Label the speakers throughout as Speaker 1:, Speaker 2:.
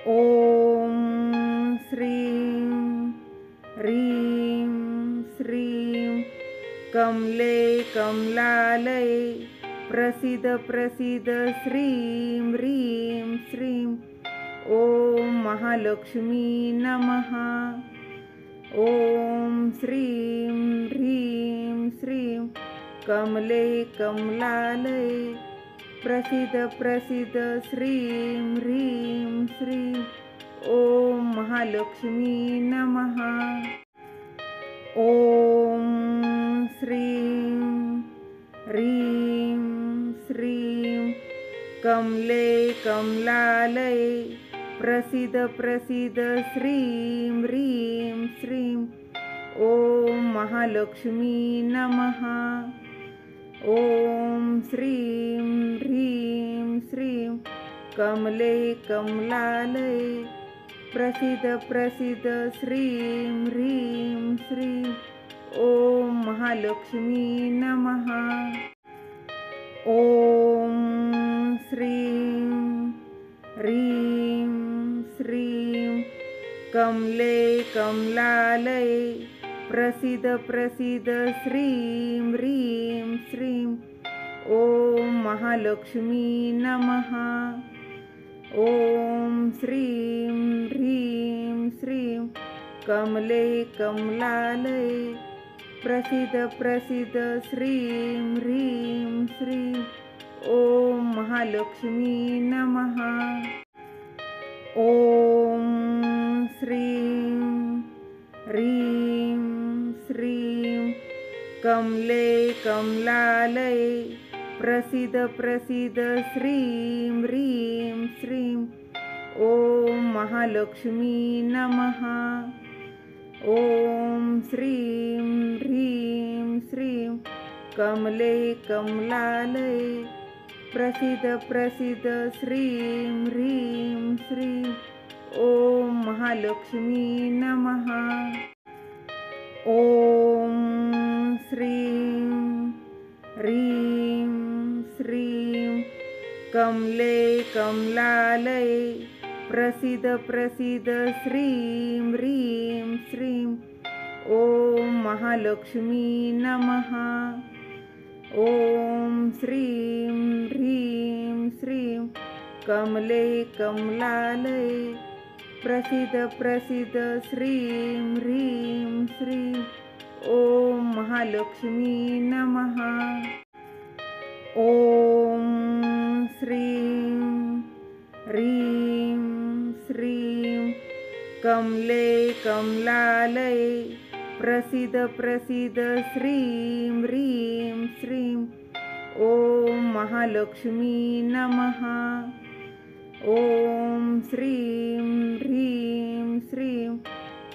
Speaker 1: ॐ श्रीं ह्रीं श्रीं कमले कमलालये प्रसीद प्रसीद श्रीं ह्रीं श्रीं ॐ महालक्ष्मी नमः। ॐ श्रीं ह्रीं श्रीं कमले कमलालये प्रसीद प्रसीद श्रीं ह्रीं श्रीं ॐ महालक्ष्मी नमः। ॐ श्रीं ह्रीं श्रीं कमले कमलालये प्रसीद प्रसीद श्रीं ह्रीं श्रीं ॐ महालक्ष्मी नमः। ॐ श्रीं ह्रीं श्रीं कमले कमलालये प्रसीद प्रसीद श्रीं ह्रीं श्रीं ॐ महालक्ष्मी नमः। ॐ श्रीं ह्रीं श्रीं कमले कमलालये प्रसीद प्रसीद श्रीं ह्रीं श्रीं ॐ महालक्ष्मी नमः। ॐ श्रीं ह्रीं श्रीं कमले कमलालये प्रसीद प्रसीद श्रीं ह्रीं श्रीं ॐ महालक्ष्मी नमः। ॐ श्रीं ह्रीं श्रीं कमले कमलालये प्रसीद प्रसीद श्रीं ह्रीं श्रीं ॐ महालक्ष्मी नमः। ॐ श्रीं ह्रीं श्रीं कमले कमलालये प्रसीद प्रसीद श्रीं ह्रीं श्रीं ॐ महालक्ष्मी नमः। ॐ श्रीं ह्रीं श्रीं कमले कमलालये प्रसीद प्रसीद श्रीं ह्रीं श्रीं ॐ महालक्ष्मी नमः। ॐ श्रीं ह्रीं श्रीं कमले कमलालये प्रसीद प्रसीद श्रीं ह्रीं श्रीं ॐ महालक्ष्मी नमः। ॐ श्रीं ह्रीं श्रीं कमले कमलालये प्रसीद प्रसीद श्रीं ह्रीं श्रीं ॐ महालक्ष्मी नमः। ॐ श्रीं ह्रीं श्रीं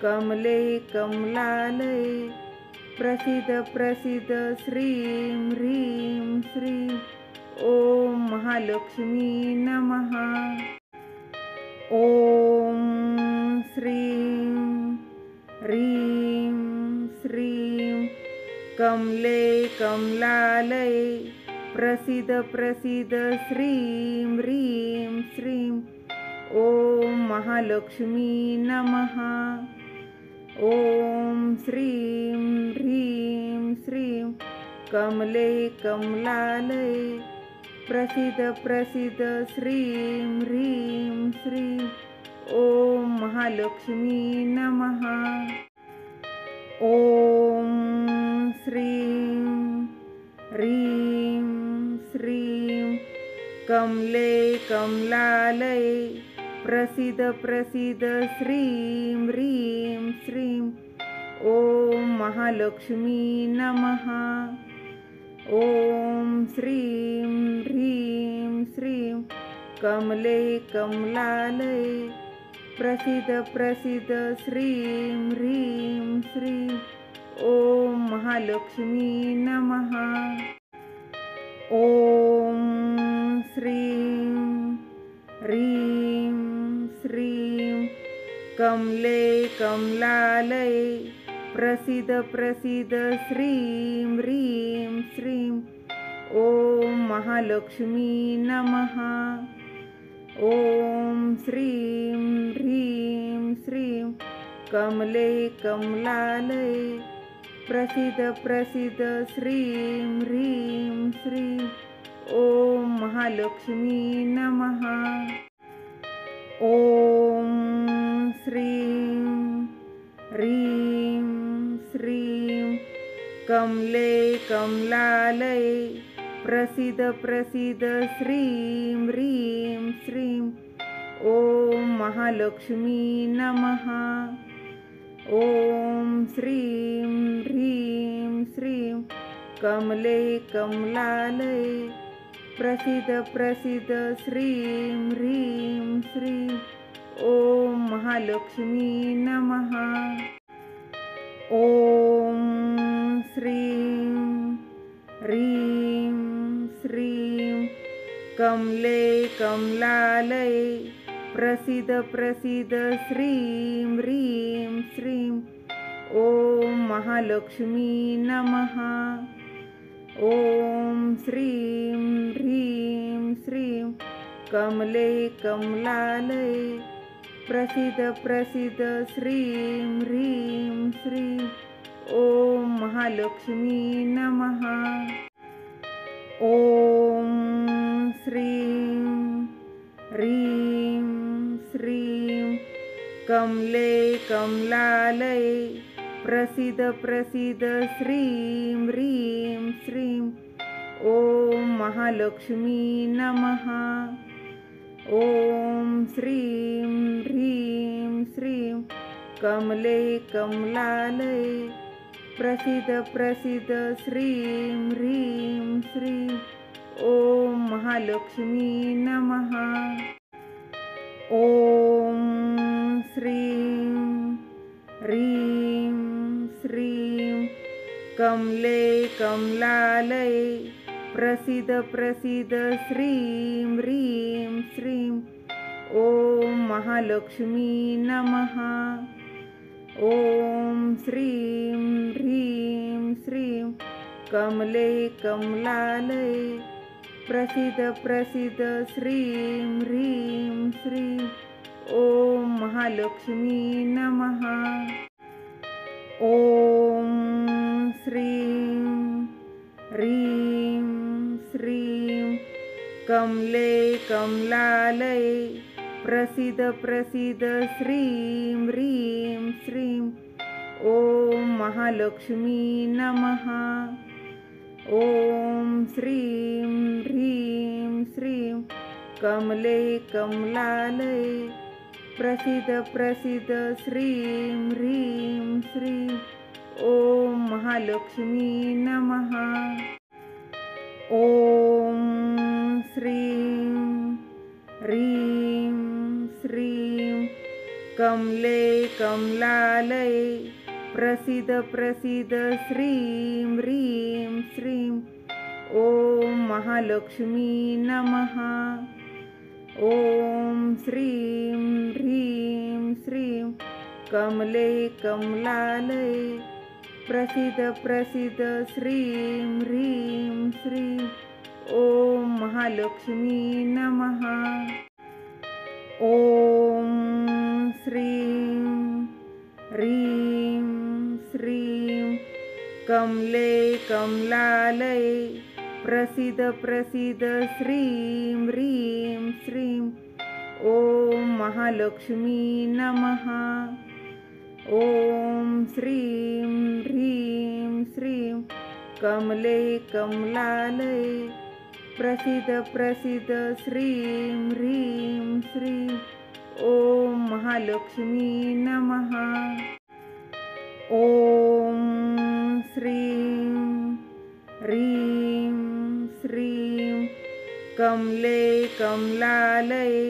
Speaker 1: कमले कमलालये प्रसीद प्रसीद श्रीं ह्रीं श्रीं ॐ महालक्ष्मी नमः। ॐ श्रीं ह्रीं श्रीं कमले कमलालये प्रसीद प्रसीद श्रीं ह्रीं श्रीं ॐ महालक्ष्मी नमः। ॐ श्रीं ह्रीं श्रीं कमले कमलालये प्रसीद प्रसीद श्रीं ह्रीं श्रीं ॐ महालक्ष्मी नमः। ॐ श्रीं ह्रीं श्रीं कमले कमलालये प्रसीद प्रसीद श्रीं ह्रीं श्रीं ॐ महालक्ष्मी नमः। ॐ श्रीं ह्रीं श्रीं कमले कमलालये प्रसीद प्रसीद श्रीं ह्रीं श्रीं ॐ महालक्ष्मी नमः। ॐ श्रीं ह्रीं श्रीं कमले कमलालये प्रसीद प्रसीद श्रीं ह्रीं श्रीं ॐ महालक्ष्मी नमः। ॐ श्रीं कमले कमलालये प्रसीद प्रसीद श्रीं ह्रीं श्रीं ॐ महालक्ष्मी नमः। ॐ श्रीं ह्रीं श्रीं कमले कमलालये प्रसीद प्रसीद श्रीं ह्रीं श्रीं ॐ महालक्ष्मी नमः। ॐ श्रीं ह्रीं श्रीं कमले कमलालये प्रसीद प्रसीद श्रीं ह्रीं श्रीं ॐ महालक्ष्मी नमः। ॐ श्रीं ह्रीं श्रीं कमले कमलालये प्रसीद प्रसीद श्रीं ह्रीं श्रीं ॐ महालक्ष्मी नमः। ॐ श्रीं ह्रीं श्रीं कमले कमलालये प्रसीद प्रसीद श्रीं ह्रीं श्रीं ॐ महालक्ष्मी नमः। ॐ श्रीं ह्रीं श्रीं कमले कमलालये प्रसीद प्रसीद श्रीं ह्रीं श्रीं ॐ महालक्ष्मी नमः। ॐ श्रीं ह्रीं श्रीं कमले कमलालये प्रसीद प्रसीद श्रीं ह्रीं श्रीं ॐ महालक्ष्मी नमः। ॐ श्रीं ह्रीं श्रीं कमले कमलालये प्रसीद प्रसीद श्रीं ह्रीं श्रीं ॐ महालक्ष्मी नमः। ॐ श्रीं ह्रीं श्रीं कमले कमलालये प्रसीद प्रसीद श्रीं ह्रीं श्रीं ॐ महालक्ष्मी नमः। ॐ श्रीं ह्रीं श्रीं कमले कमलालये प्रसीद प्रसीद श्रीं ह्रीं श्रीं ॐ महालक्ष्मी नमः। ॐ श्रीं ह्रीं श्रीं कमले कमलालये प्रसीद प्रसीद श्रीं ह्रीं श्रीं ॐ महालक्ष्मी नमः। ॐ श्रीं ह्रीं श्रीं कमले कमलालये प्रसीद प्रसीद श्रीं ह्रीं श्रीं ॐ महालक्ष्मी नमः। ॐ श्रीं ह्रीं श्रीं कमले कमलालये प्रसीद प्रसीद श्रीं ह्रीं श्रीं ॐ महालक्ष्मी नमः। ॐ श्रीं ह्रीं श्रीं कमले कमलालये प्रसीद प्रसीद श्रीं ह्रीं श्रीं ॐ महालक्ष्मी नमः। ॐ श्रीं ह्रीं श्रीं कमले कमलालये प्रसीद प्रसीद श्रीं ह्रीं श्रीं ॐ महालक्ष्मी नमः। ॐ श्रीं ह्रीं श्रीं कमले कमलालये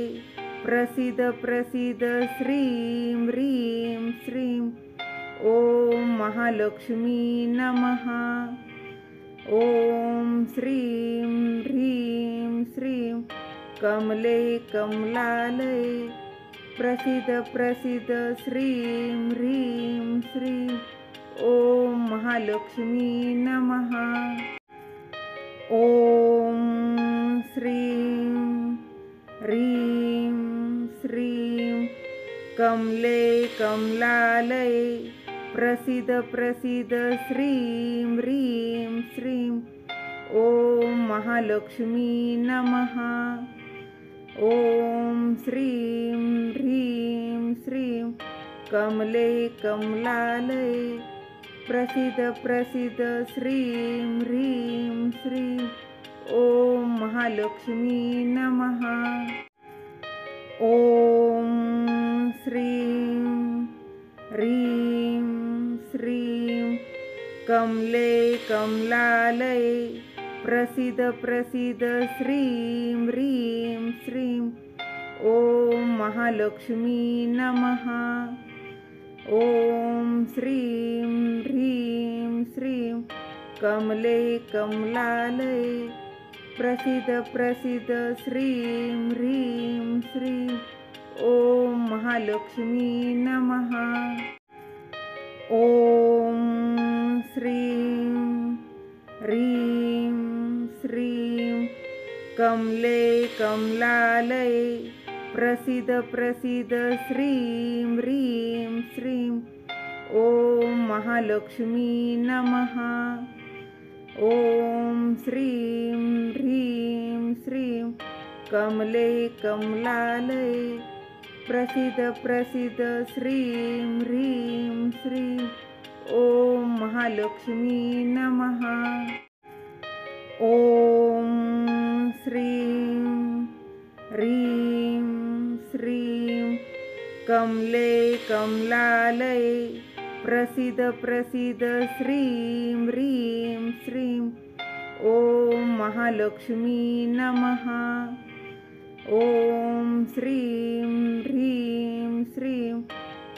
Speaker 1: प्रसीद प्रसीद श्रीं ह्रीं श्रीं ॐ महालक्ष्मी नमः। ॐ श्रीं ह्रीं श्रीं कमले कमलालये प्रसीद प्रसीद श्रीं ह्रीं श्रीं ॐ महालक्ष्मी नमः। ॐ श्रीं ह्रीं श्रीं कमले कमलालये प्रसीद प्रसीद श्रीं ह्रीं श्रीं ॐ महालक्ष्मी नमः। ॐ श्रीं ह्रीं श्रीं कमले कमलालये प्रसीद प्रसीद श्रीं ह्रीं श्रीं ॐ महालक्ष्मी नमः। ॐ श्रीं ह्रीं श्रीं कमले कमलालये प्रसीद प्रसीद श्रीं ह्रीं श्रीं ॐ महालक्ष्मी नमः। ॐ श्रीं ह्रीं श्रीं कमले कमलालये प्रसीद प्रसीद श्रीं ह्रीं श्रीं ॐ महालक्ष्मी नमः। ॐ श्रीं ह्रीं श्रीं कमले कमलालये प्रसीद प्रसीद श्रीं ह्रीं श्रीं ॐ महालक्ष्मी नमः। ॐ श्रीं ह्रीं श्रीं कमले कमलालये प्रसीद प्रसीद श्रीं ह्रीं श्रीं ॐ महालक्ष्मी नमः। ॐ श्रीं ह्रीं श्रीं कमले कमलालये प्रसीद प्रसीद श्रीं ह्रीं श्रीं ॐ महालक्ष्मी नमः। ॐ श्रीं ह्रीं श्रीं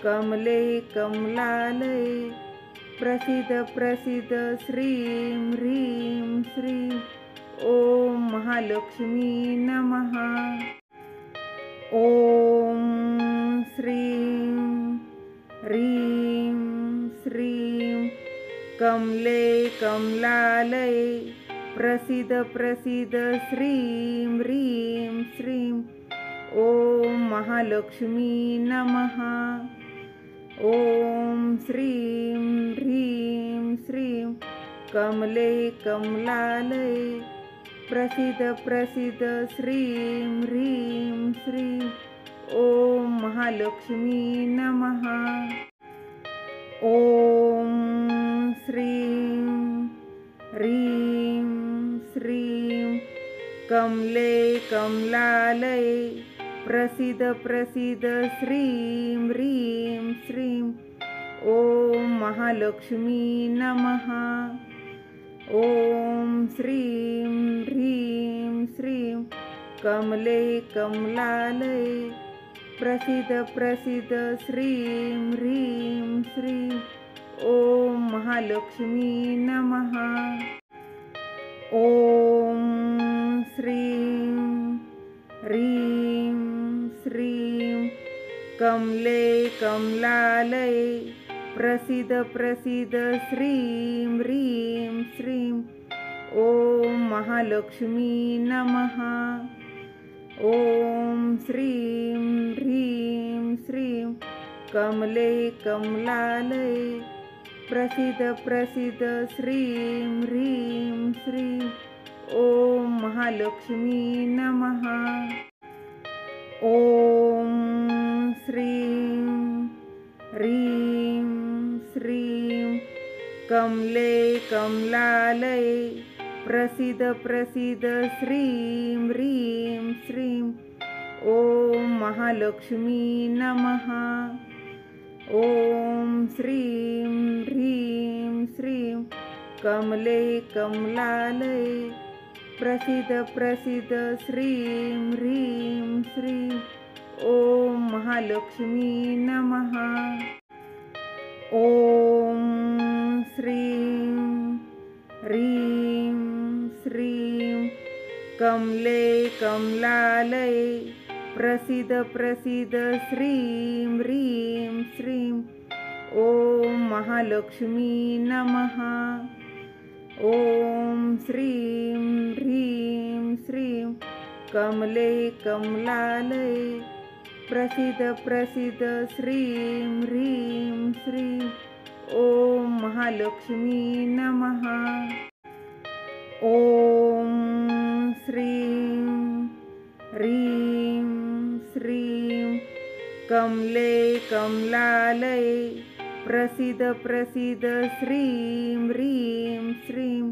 Speaker 1: कमले कमलालये प्रसीद प्रसीद श्रीं ह्रीं श्रीं ॐ महालक्ष्मी नमः। ॐ श्रीं ह्रीं श्रीं कमले कमलालये प्रसीद प्रसीद श्रीं ह्रीं श्रीं ॐ महालक्ष्मी नमः। ॐ श्रीं ह्रीं श्रीं कमले कमलालये प्रसीद प्रसीद श्रीं ह्रीं श्रीं ॐ महालक्ष्मी नमः। ॐ श्रीं ह्रीं श्रीं कमले कमलालये प्रसीद प्रसीद श्रीं ह्रीं श्रीं ॐ महालक्ष्मी नमः। ॐ श्रीं ह्रीं श्रीं कमले कमलालये प्रसीद प्रसीद श्रीं ह्रीं श्रीं ॐ महालक्ष्मी नमः। ॐ श्रीं ह्रीं श्रीं कमले कमलालये प्रसीद प्रसीद श्रीं ह्रीं श्रीं ॐ महालक्ष्मी नमः। ॐ श्रीं ह्रीं श्रीं कमले कमलालये प्रसीद प्रसीद श्रीं ह्रीं श्रीं ॐ महालक्ष्मी नमः। ॐ श्रीं ह्रीं श्रीं कमले कमलालये प्रसीद प्रसीद श्रीं ह्रीं श्रीं ॐ महालक्ष्मी नमः। ॐ श्रीं ह्रीं श्रीं कमले कमलालये प्रसीद प्रसीद श्रीं ह्रीं श्रीं ॐ महालक्ष्मी नमः। ॐ श्रीं ह्रीं श्रीं कमले कमलालये प्रसीद प्रसीद श्रीं ह्रीं श्रीं ॐ महालक्ष्मी नमः। ॐ श्रीं ह्रीं श्रीं कमले कमलालये प्रसीद प्रसीद श्रीं ह्रीं श्रीं ॐ महालक्ष्मी नमः। ॐ श्रीं ह्रीं श्रीं कमले कमलालये प्रसीद प्रसीद श्रीं ह्रीं श्रीं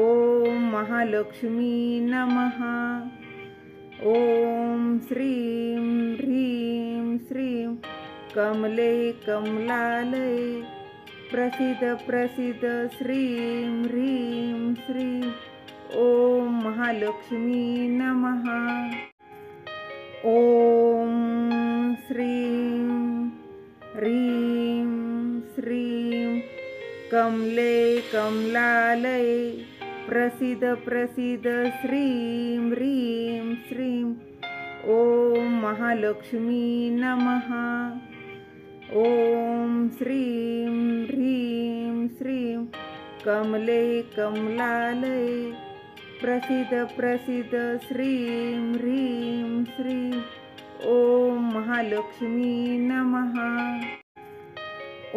Speaker 1: ॐ महालक्ष्मी नमः। ॐ श्रीं ह्रीं श्रीं कमले कमलालये प्रसीद प्रसीद श्रीं ह्रीं श्रीं ॐ महालक्ष्मी नमः। ॐ श्रीं ह्रीं श्रीं कमले कमलालये प्रसीद प्रसीद श्रीं ह्रीं श्रीं ॐ महालक्ष्मी नमः। ॐ श्रीं ह्रीं श्रीं कमले कमलालये प्रसीद प्रसीद श्रीं ह्रीं श्रीं ॐ महालक्ष्मी नमः।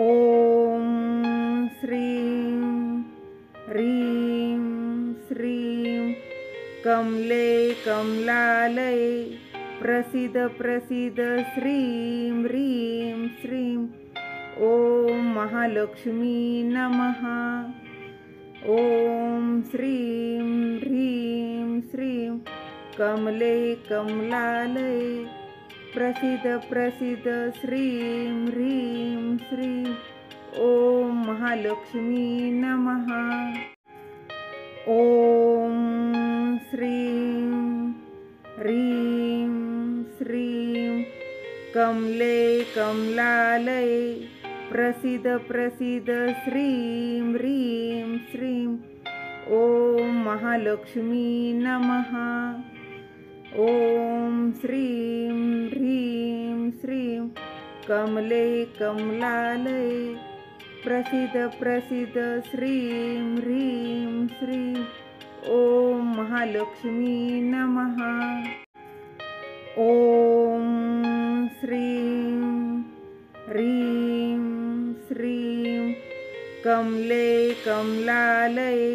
Speaker 1: ॐ श्रीं ह्रीं श्रीं कमले कमलालये प्रसीद प्रसीद श्रीं ह्रीं श्रीं ॐ महालक्ष्मी नमः। ॐ श्रीं ह्रीं श्रीं कमले कमलालये प्रसीद प्रसीद श्रीं ह्रीं श्रीं ॐ महालक्ष्मी नमः। ॐ श्रीं ह्रीं श्रीं कमले कमलालये प्रसीद प्रसीद श्रीं ह्रीं श्रीं ॐ महालक्ष्मी नमः। ॐ श्रीं ह्रीं श्रीं कमले कमलालये प्रसीद प्रसीद श्रीं ह्रीं श्रीं ॐ महालक्ष्मी नमः। ॐ श्रीं ह्रीं श्रीं कमले कमलालये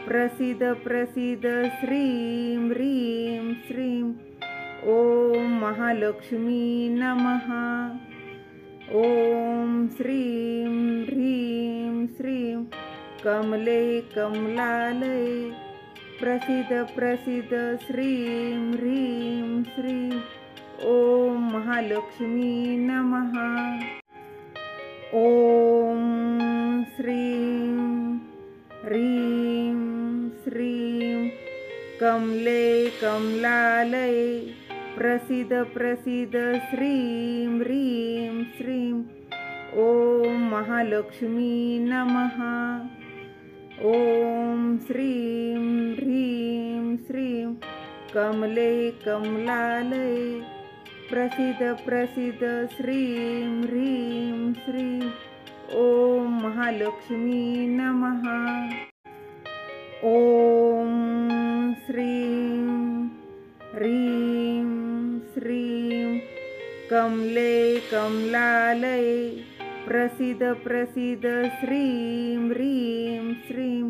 Speaker 1: प्रसीद प्रसीद श्रीं ह्रीं श्रीं ॐ महालक्ष्मी नमः। ॐ श्रीं ह्रीं श्रीं कमले कमलालये प्रसीद प्रसीद श्रीं ह्रीं श्रीं ॐ महालक्ष्मी नमः। ॐ श्रीं ह्रीं श्रीं कमले कमलालये प्रसीद प्रसीद श्रीं ह्रीं श्रीं ॐ महालक्ष्मी नमः। ॐ श्रीं ह्रीं श्रीं कमले कमलालये प्रसीद प्रसीद श्रीं ह्रीं श्रीं ॐ महालक्ष्मी नमः। ॐ श्रीं ह्रीं श्रीं कमले कमलालये प्रसीद प्रसीद श्रीं ह्रीं श्रीं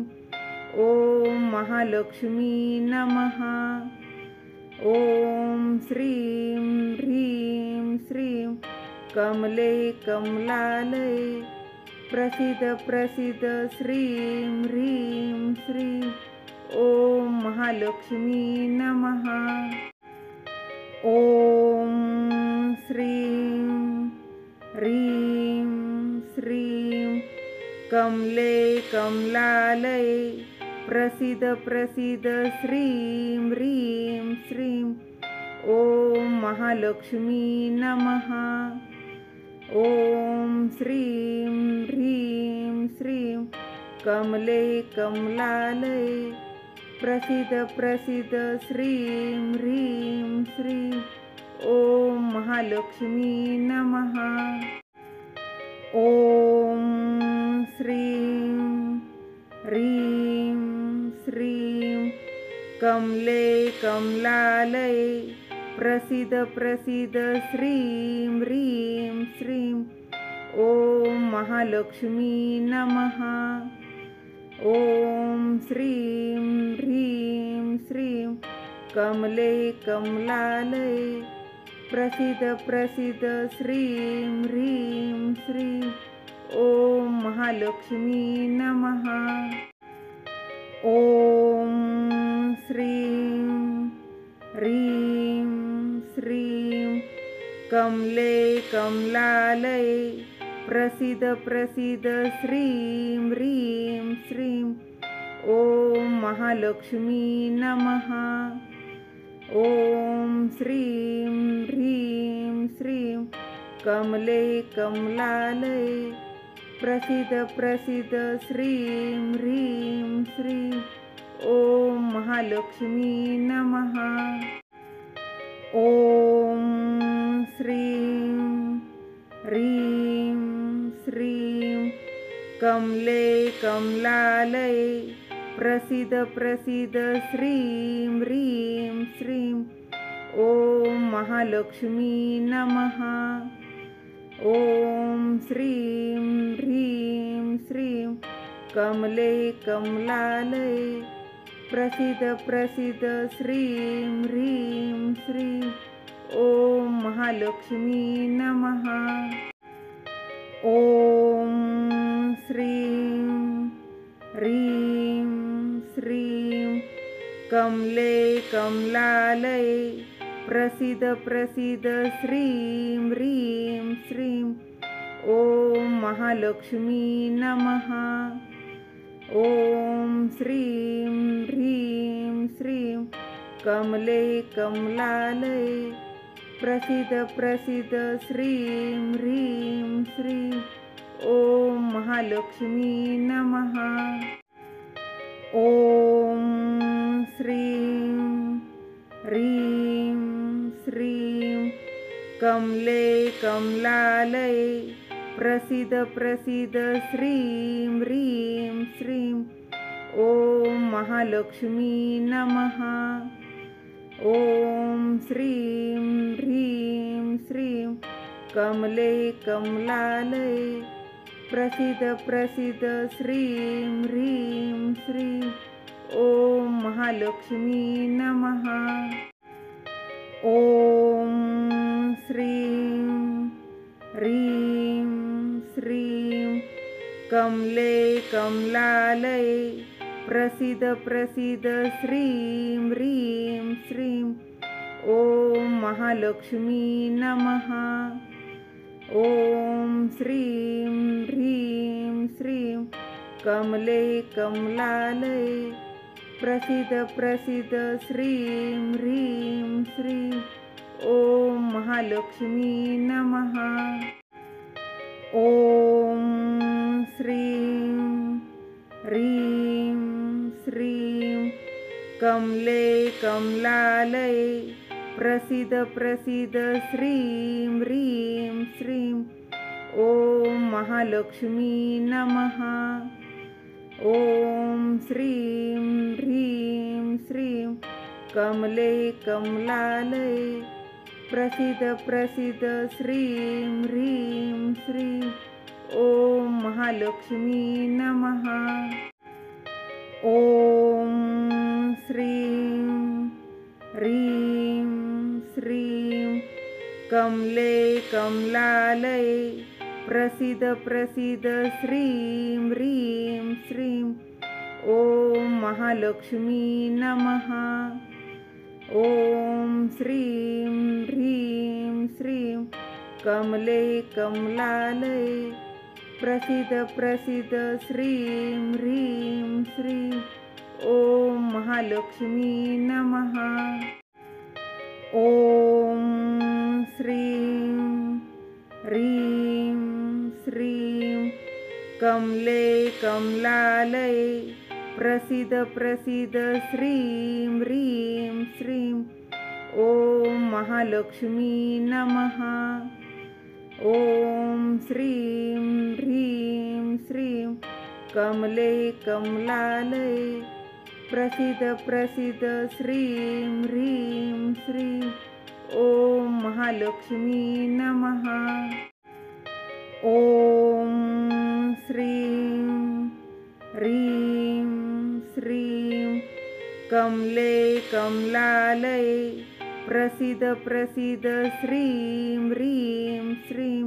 Speaker 1: ॐ महालक्ष्मी नमः। ॐ श्रीं ह्रीं श्रीं कमले कमलालये प्रसीद प्रसीद श्रीं ह्रीं श्रीं ॐ महालक्ष्मी नमः। ॐ श्रीं ह्रीं श्रीं कमले कमलालये प्रसीद प्रसीद श्रीं ह्रीं श्रीं ॐ महालक्ष्मी नमः। ॐ श्रीं ह्रीं श्रीं कमले कमलालये प्रसीद प्रसीद श्रीं ह्रीं श्रीं ॐ महालक्ष्मी नमः। ॐ श्रीं ह्रीं श्रीं कमले कमलालये प्रसीद प्रसीद श्रीं ह्रीं श्रीं ॐ महालक्ष्मी नमः। ॐ श्रीं ह्रीं श्रीं कमले कमलालये प्रसीद प्रसीद श्रीं ह्रीं श्रीं ॐ महालक्ष्मी नमः। ॐ श्रीं ह्रीं श्रीं कमले कमलालये प्रसीद प्रसीद श्रीं ह्रीं श्रीं ॐ महालक्ष्मी नमः। ॐ श्रीं ह्रीं श्रीं कमले कमलालये प्रसीद प्रसीद श्रीं ह्रीं श्रीं ॐ महालक्ष्मी नमः। ॐ श्रीं ह्रीं श्रीं कमले कमलालये प्रसीद प्रसीद श्रीं ह्रीं श्रीं ॐ महालक्ष्मी नमः। ॐ श्रीं ह्रीं श्रीं कमले कमलालये प्रसीद प्रसीद श्रीं ह्रीं श्रीं ॐ महालक्ष्मी नमः। ॐ श्रीं ह्रीं श्रीं कमले कमलालये प्रसीद प्रसीद श्रीं ह्रीं श्रीं ॐ महालक्ष्मी नमः। ॐ श्रीं ह्रीं श्रीं कमले कमलालये प्रसीद प्रसीद श्रीं ह्रीं श्रीं ॐ महालक्ष्मी नमः। ॐ श्रीं ह्रीं श्रीं कमले कमलालये प्रसीद प्रसीद श्रीं ह्रीं श्रीं ॐ महालक्ष्मी नमः। ॐ श्रीं ह्रीं श्रीं कमले कमलालये प्रसीद प्रसीद श्रीं ह्रीं श्रीं ॐ महालक्ष्मी नमः। ॐ श्रीं ह्रीं श्रीं कमले कमलालये प्रसीद प्रसीद श्रीं ह्रीं श्रीं ॐ महालक्ष्मी नमः। ॐ श्रीं ह्रीं श्रीं कमले कमलालये प्रसीद प्रसीद श्रीं ह्रीं श्रीं ॐ महालक्ष्मी नमः। ॐ श्रीं ह्रीं श्रीं कमले कमलालये प्रसीद प्रसीद श्रीं ह्रीं श्रीं ॐ महालक्ष्मी नमः। ॐ श्रीं ह्रीं श्रीं कमले कमलालये प्रसीद प्रसीद श्रीं ह्रीं श्रीं ॐ महालक्ष्मी नमः। ॐ श्रीं ह्रीं श्रीं कमले कमलालये प्रसीद प्रसीद श्रीं ह्रीं श्रीं ॐ महालक्ष्मी नमः। ॐ श्रीं ह्रीं श्रीं कमले कमलालये प्रसीद प्रसीद श्रीं ह्रीं श्रीं ॐ महालक्ष्मी नमः। ॐ श्रीं ह्रीं श्रीं कमले कमलालये प्रसीद प्रसीद श्रीं ह्रीं श्रीं ॐ महालक्ष्मी नमः। ॐ श्रीं ह्रीं श्रीं कमले कमलालये प्रसीद प्रसीद श्रीं ह्रीं श्रीं ॐ महालक्ष्मी नमः। ॐ श्रीं ह्रीं श्रीं कमले कमलालये प्रसीद प्रसीद श्रीं ह्रीं श्रीं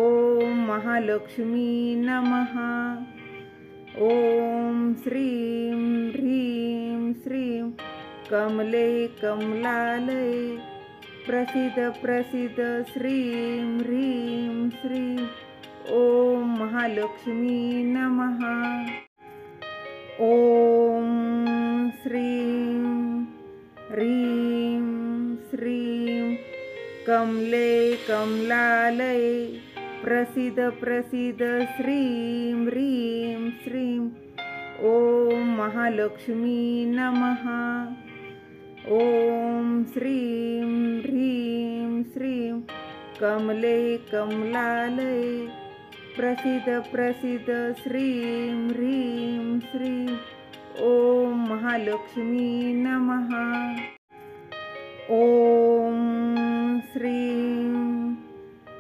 Speaker 1: ॐ महालक्ष्मी नमः। ॐ श्रीं ह्रीं श्रीं कमले कमलालये प्रसीद प्रसीद श्रीं ह्रीं श्रीं ॐ महालक्ष्मी नमः। ॐ श्रीं ह्रीं श्रीं कमले कमलालये प्रसीद प्रसीद श्रीं ह्रीं श्रीं ॐ महालक्ष्मी नमः। ॐ श्रीं ह्रीं श्रीं कमले कमलालये प्रसीद प्रसीद श्रीं ह्रीं श्रीं ॐ महालक्ष्मी नमः। ॐ श्रीं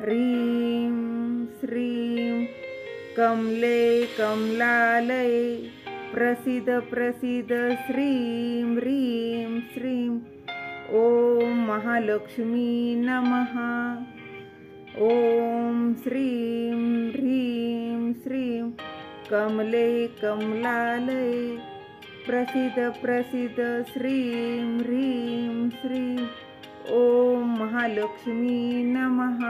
Speaker 1: ह्रीं श्रीं कमले कमलालये प्रसीद प्रसीद श्रीं ह्रीं श्रीं ॐ महालक्ष्मी नमः। ॐ श्रीं ह्रीं श्रीं कमले कमलालये प्रसीद प्रसीद श्रीं ह्रीं श्रीं ॐ महालक्ष्मी नमः।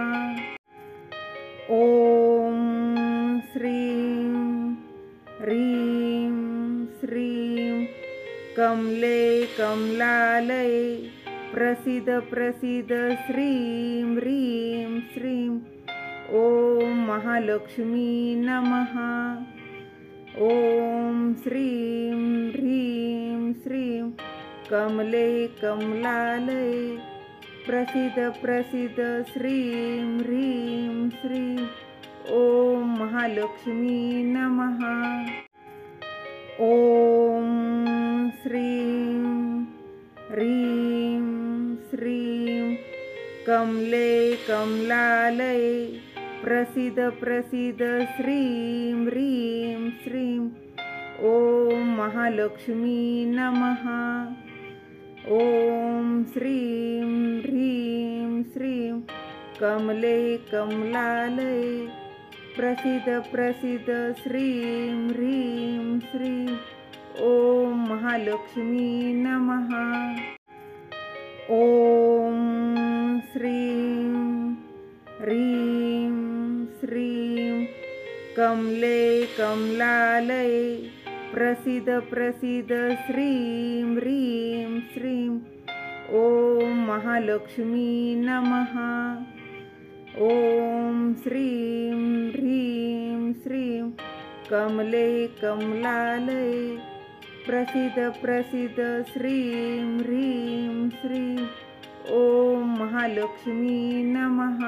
Speaker 1: ॐ श्रीं ह्रीं श्रीं कमले कमलालये प्रसीद प्रसीद श्रीं ह्रीं श्रीं ॐ महालक्ष्मी नमः। ॐ श्रीं ह्रीं श्रीं कमले कमलालये प्रसीद प्रसीद श्रीं ह्रीं श्रीं ॐ महालक्ष्मी नमः। ॐ श्रीं ह्रीं श्रीं कमले कमलालये प्रसीद प्रसीद श्रीं ह्रीं श्रीं ॐ महालक्ष्मी नमः। ॐ श्रीं ह्रीं श्रीं कमले कमलालये प्रसीद प्रसीद श्रीं ह्रीं श्रीं ॐ महालक्ष्मी नमः। ॐ श्रीं ह्रीं श्रीं कमले कमलालये प्रसीद प्रसीद श्रीं ह्रीं श्रीं ॐ महालक्ष्मी नमः। ॐ श्रीं ह्रीं श्रीं कमले कमलालये प्रसीद प्रसीद श्रीं ह्रीं श्रीं ॐ महालक्ष्मी नमः।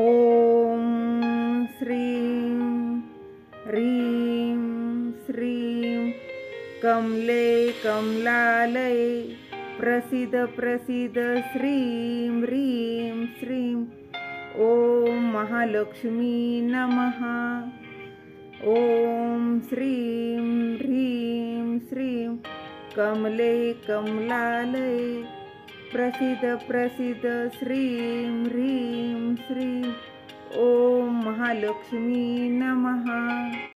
Speaker 1: ॐ श्रीं ह्रीं श्रीं कमले कमलालये प्रसीद प्रसीद श्रीं ह्रीं श्रीं ॐ महालक्ष्मी नमः। ॐ श्रीं ह्रीं श्रीं कमले कमलालये प्रसीद प्रसीद श्रीं ह्रीं श्रीं ॐ महालक्ष्मी नमः।